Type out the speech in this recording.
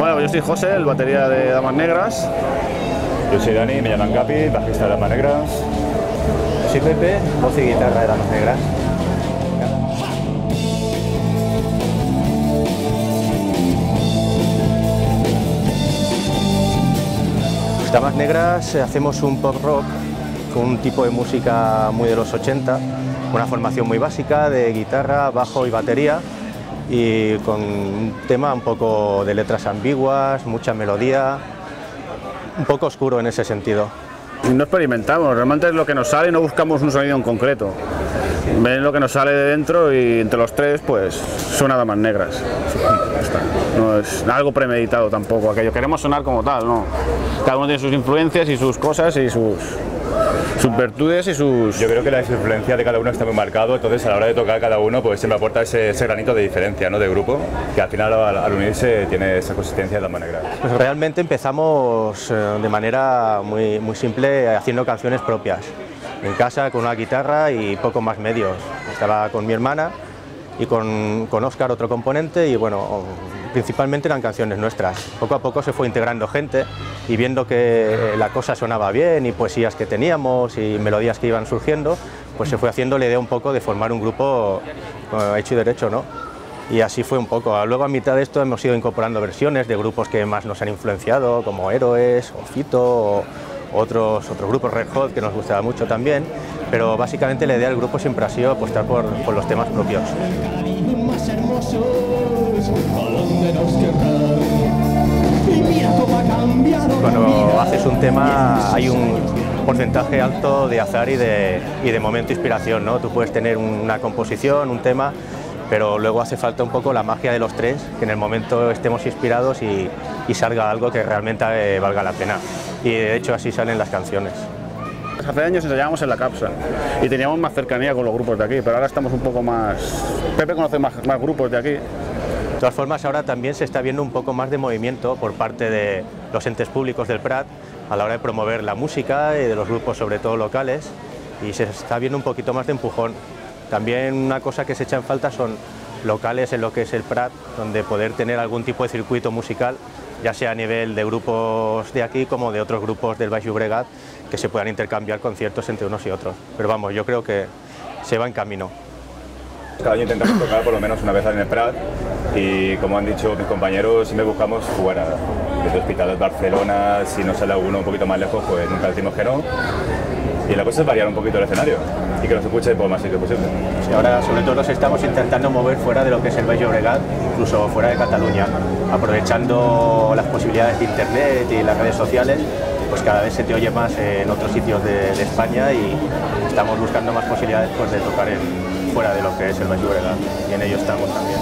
Bueno, yo soy José, el batería de Damas Negras. Yo soy Dani, me llaman Capi, bajista de Damas Negras. Yo soy Pepe, voz y guitarra de Damas Negras. Damas Negras hacemos un pop rock con un tipo de música muy de los 80, una formación muy básica de guitarra, bajo y batería, y con un tema un poco de letras ambiguas, mucha melodía, un poco oscuro en ese sentido. No experimentamos, realmente es lo que nos sale y no buscamos un sonido en concreto. Ven lo que nos sale de dentro y entre los tres pues suena Damas Negras. No es algo premeditado tampoco, aquello queremos sonar como tal, ¿no? Cada uno tiene sus influencias y sus cosas y sus virtudes y sus... Yo creo que la influencia de cada uno está muy marcado, entonces a la hora de tocar cada uno pues siempre aporta ese granito de diferencia, ¿no?, de grupo, que al final al unirse tiene esa consistencia de Damas Negras. Pues realmente empezamos de manera muy simple haciendo canciones propias, en casa con una guitarra y poco más medios. Estaba con mi hermana y con Óscar, otro componente, y bueno, principalmente eran canciones nuestras. Poco a poco se fue integrando gente y viendo que la cosa sonaba bien y poesías que teníamos y melodías que iban surgiendo, pues se fue haciendo la idea un poco de formar un grupo hecho y derecho, ¿no? Y así fue un poco. Luego a mitad de esto hemos ido incorporando versiones de grupos que más nos han influenciado, como Héroes o Fito o otros grupos, Red Hot, que nos gustaba mucho también, pero básicamente la idea del grupo siempre ha sido apostar por los temas propios. Cuando haces un tema hay un porcentaje alto de azar y de momento inspiración, ¿no? Tú puedes tener una composición, un tema, pero luego hace falta un poco la magia de los tres, que en el momento estemos inspirados y salga algo que realmente valga la pena. Y de hecho así salen las canciones. Hace años ensayábamos en la Capsa y teníamos más cercanía con los grupos de aquí, pero ahora estamos un poco más... Pepe conoce más grupos de aquí. De todas formas, ahora también se está viendo un poco más de movimiento por parte de los entes públicos del Prat a la hora de promover la música y de los grupos, sobre todo locales, y se está viendo un poquito más de empujón. También una cosa que se echa en falta son locales en lo que es el Prat, donde poder tener algún tipo de circuito musical, ya sea a nivel de grupos de aquí como de otros grupos del Baix Llobregat, que se puedan intercambiar conciertos entre unos y otros. Pero vamos, yo creo que se va en camino. Cada año intentamos tocar por lo menos una vez en el Prat y, como han dicho mis compañeros, siempre buscamos fuera, desde Hospitalet, Barcelona. Si no sale alguno un poquito más lejos, pues nunca decimos que no. Y la cosa es variar un poquito el escenario y que nos escuche por más sitio posible. Sí, ahora sobre todo nos estamos intentando mover fuera de lo que es el Baix Llobregat, incluso fuera de Cataluña, aprovechando las posibilidades de internet y las redes sociales. Pues cada vez se te oye más en otros sitios de España y estamos buscando más posibilidades pues, de tocar fuera de lo que es el Baix Llobregat, y en ello estamos también.